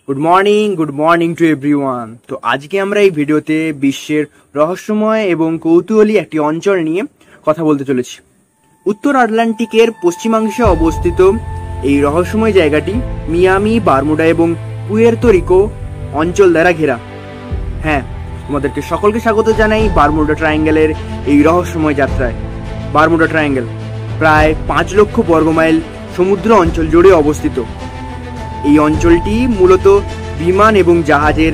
Good morning to everyone. তো আজকে আমরা এই ভিডিওতে বিশ্বের রহস্যময় এবং কৌতূহলী একটি অঞ্চল নিয়ে কথা বলতে চলেছি। উত্তর আটলান্টিকের পশ্চিমাংশে অবস্থিত এই রহস্যময় জায়গাটি মিয়ামি, বারমুডা এবং পুয়ের্তো রিকো অঞ্চল দ্বারা ঘেরা। হ্যাঁ, তোমাদেরকে সকলকে স্বাগত জানাই বারমুডা ট্রায়াঙ্গেলের এই রহস্যময় যাত্রায়। বারমুডা ট্রায়াঙ্গেল প্রায় 5 লক্ষ বর্গমাইল সমুদ্র অঞ্চল জুড়ে অবস্থিত। এই অঞ্চলটি মূলত বিমান এবং জাহাজের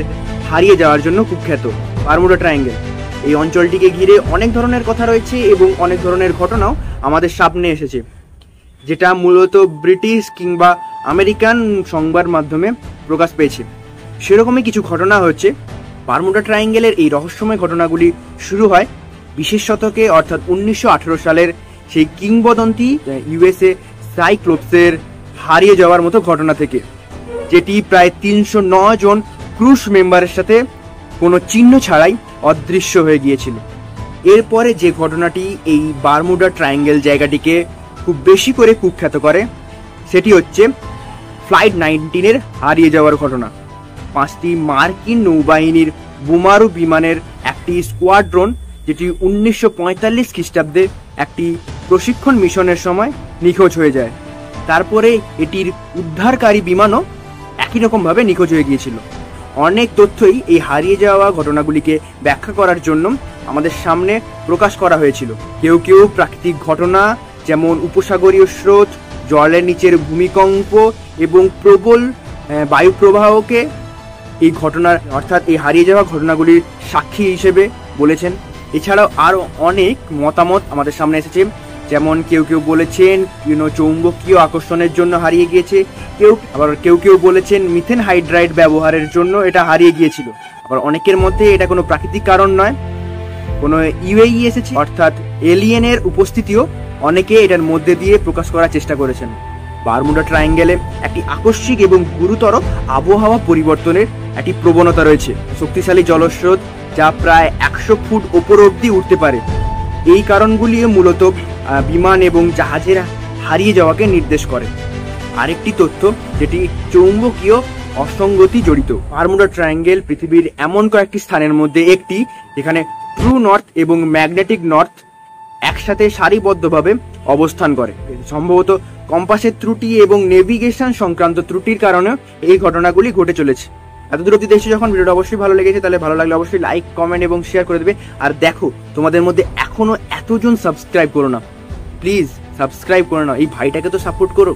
হারিয়ে যাওয়ার জন্য কুখ্যাত। বারমুডা ট্রায়াঙ্গেল এই অঞ্চলটিকে ঘিরে অনেক ধরনের কথা রয়েছে এবং অনেক ধরনের ঘটনাও আমাদের সামনে এসেছে, যেটা মূলত ব্রিটিশ কিংবা আমেরিকান সংবাদ মাধ্যমে প্রকাশ পেয়েছে। সেরকমই কিছু ঘটনা হচ্ছে। বারমুডা ট্রায়াঙ্গেলের এই রহস্যময় ঘটনাগুলি শুরু হয় 20 শতকে, অর্থাৎ 1918 সালের সেই কিংবদন্তি ইউএসএ সাইক্লোপসের হারিয়ে যাওয়ার মতো ঘটনা থেকে, যেটি প্রায় 309 জন ক্রুজ মেম্বারের সাথে কোনো চিহ্ন ছাড়াই অদৃশ্য হয়ে গিয়েছিল। এরপরে যে ঘটনাটি এই বারমুডা ট্রায়াঙ্গেল জায়গাটিকে খুব বেশি করে কুখ্যাত করে, সেটি হচ্ছে ফ্লাইট 19-এর হারিয়ে যাওয়ার ঘটনা। 5টি মার্কিন নৌবাহিনীর বোমারু বিমানের একটি স্কোয়াড্রন, যেটি 1945 খ্রিস্টাব্দে একটি প্রশিক্ষণ মিশনের সময় নিখোঁজ হয়ে যায়। তারপরে এটির উদ্ধারকারী বিমানও একই রকমভাবে নিখোঁজ হয়ে গিয়েছিল। অনেক তথ্যই এই হারিয়ে যাওয়া ঘটনাগুলিকে ব্যাখ্যা করার জন্য আমাদের সামনে প্রকাশ করা হয়েছিল। কেউ কেউ প্রাকৃতিক ঘটনা, যেমন উপসাগরীয় স্রোত, জলের নিচের ভূমিকম্প এবং প্রবল বায়ু প্রবাহকে এই ঘটনার অর্থাৎ এই হারিয়ে যাওয়া ঘটনাগুলির সাক্ষী হিসেবে বলেছেন। এছাড়াও আরও অনেক মতামত আমাদের সামনে এসেছে, যেমন কেউ কেউ বলেছেন চৌম্বকীয় আকর্ষণের জন্য হারিয়ে গিয়েছে, কেউ কেউ বলেছেন মিথেন হাইড্রাইড ব্যবহারের জন্য এটা হারিয়ে গিয়েছিল। আবার অনেকের মধ্যে এটা কোনো প্রাকৃতিক কারণ নয়, কোনো ইউএই এসেছে, অর্থাৎ এলিয়েনের উপস্থিতিও অনেকে এটার মধ্যে দিয়ে প্রকাশ করার চেষ্টা করেছেন। বারমুডা ট্রায়াঙ্গেলে একটি আকস্মিক এবং গুরুতর আবহাওয়া পরিবর্তনের একটি প্রবণতা রয়েছে। শক্তিশালী জলস্রোত যা প্রায় 100 ফুট ওপর অব্দি উঠতে পারে। এই কারণগুলি মূলত বিমান এবং জাহাজের হারিয়ে যাওয়াকে নির্দেশ করে। আরেকটি তথ্য, যেটি চৌম্বকীয় অসঙ্গতি জড়িত। বারমুডা ট্রায়াঙ্গেল পৃথিবীর এমন কয়েকটি স্থানের মধ্যে একটি, যেখানে ট্রু নর্থ এবং ম্যাগনেটিক নর্থ একসাথে সারিবদ্ধভাবে অবস্থান করে। সম্ভবত কম্পাসের ত্রুটি এবং নেভিগেশন সংক্রান্ত ত্রুটির কারণে এই ঘটনাগুলি ঘটে চলেছে। এতদূর অব্দি দেখছো যখন, ভিডিওটা অবশ্যই ভালো লেগেছে, তাহলে ভালো লাগলে অবশ্যই লাইক, কমেন্ট এবং শেয়ার করে দেবে। আর দেখো, তোমাদের মধ্যে এখনো এতজন সাবস্ক্রাইব করো না, প্লিজ সাবস্ক্রাইব করে নাও, এই ভাইটাকে তো সাপোর্ট করো।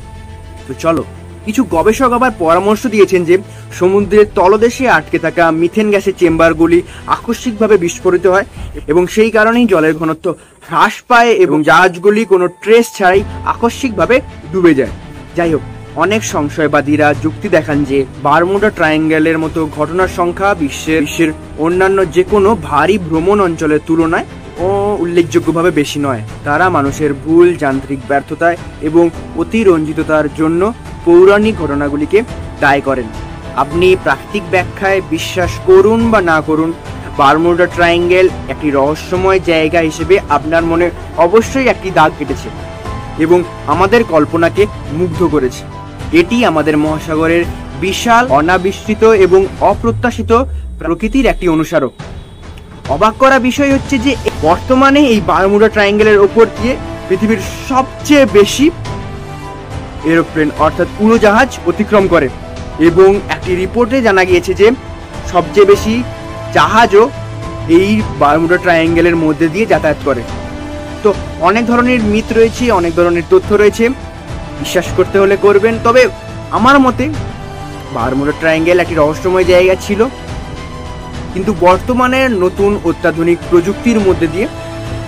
তো চলো, কিছু গবেষক আবার পরামর্শ দিয়েছেন যে সমুদ্রের তলদেশে আটকে থাকা মিথেন গ্যাসের চেম্বারগুলি আকস্মিকভাবে বিস্ফোরিত হয় এবং সেই কারণেই জলের ঘনত্ব হ্রাস পায় এবং জাহাজগুলি কোনো ট্রেস ছাড়াই আকস্মিকভাবে ডুবে যায়। যাই হোক, অনেক সংশয়বাদীরা যুক্তি দেখান যে বারমুডা ট্রায়াঙ্গেলের মতো ঘটনার সংখ্যা বিশ্বের অন্যান্য যে কোনো ভারী ভ্রমণ অঞ্চলের তুলনায় উল্লেখযোগ্যভাবে বেশি নয়। তারা মানুষের ভুল, যান্ত্রিক ব্যর্থতায় এবং অতিরঞ্জিততার জন্য পৌরাণিক ঘটনাগুলিকে দায়ী করেন। আপনি প্রাকৃতিক ব্যাখ্যায় বিশ্বাস করুন বা না করুন, বারমুডা ট্রায়াঙ্গেল একটি রহস্যময় জায়গা হিসেবে আপনার মনে অবশ্যই একটি দাগ কেটেছে এবং আমাদের কল্পনাকে মুগ্ধ করেছে। এটি আমাদের মহাসাগরের বিশাল, অনাবিষ্কৃত এবং অপ্রত্যাশিত প্রকৃতির একটি অনুসারক। অবাক করা বিষয় হচ্ছে যে বর্তমানে এই বারমুডা ট্রায়াঙ্গেলের ওপর দিয়ে পৃথিবীর সবচেয়ে বেশি এরোপ্লেন অর্থাৎ উড়োজাহাজ অতিক্রম করে এবং একটি রিপোর্টে জানা গিয়েছে যে সবচেয়ে বেশি জাহাজও এই বারমুডা ট্রায়াঙ্গেলের মধ্যে দিয়ে যাতায়াত করে। তো অনেক ধরনের মিথ রয়েছে, অনেক ধরনের তথ্য রয়েছে, বিশ্বাস করতে হলে করবেন। তবে আমার মতে বারমুডা ট্রায়াঙ্গেল একটি রহস্যময় জায়গা ছিল, কিন্তু বর্তমানে নতুন অত্যাধুনিক প্রযুক্তির মধ্যে দিয়ে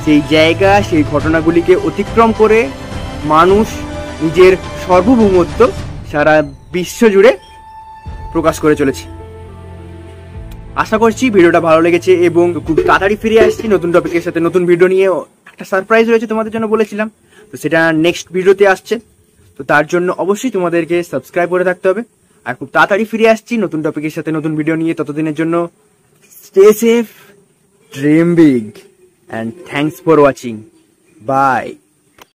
সেই জায়গা, সেই ঘটনাগুলিকে অতিক্রম করে মানুষ নিজের সার্বভৌমত্ব সারা বিশ্ব জুড়ে প্রকাশ করে চলেছে। আশা করছি ভিডিওটা ভালো লেগেছে এবং খুব তাড়াতাড়ি ফিরে আসছি নতুন টপিকের সাথে, নতুন ভিডিও নিয়ে। একটা সারপ্রাইজ রয়েছে তোমাদের জন্য বলেছিলাম, তো সেটা নেক্সট ভিডিওতে আসছে। তো তার জন্য অবশ্যই তোমাদেরকে সাবস্ক্রাইব করে থাকতে হবে। আর খুব তাড়াতাড়ি ফিরে আসছি নতুন টপিকের সাথে, নতুন ভিডিও নিয়ে। ততদিনের জন্য stay safe, dream big, and thanks for watching. Bye.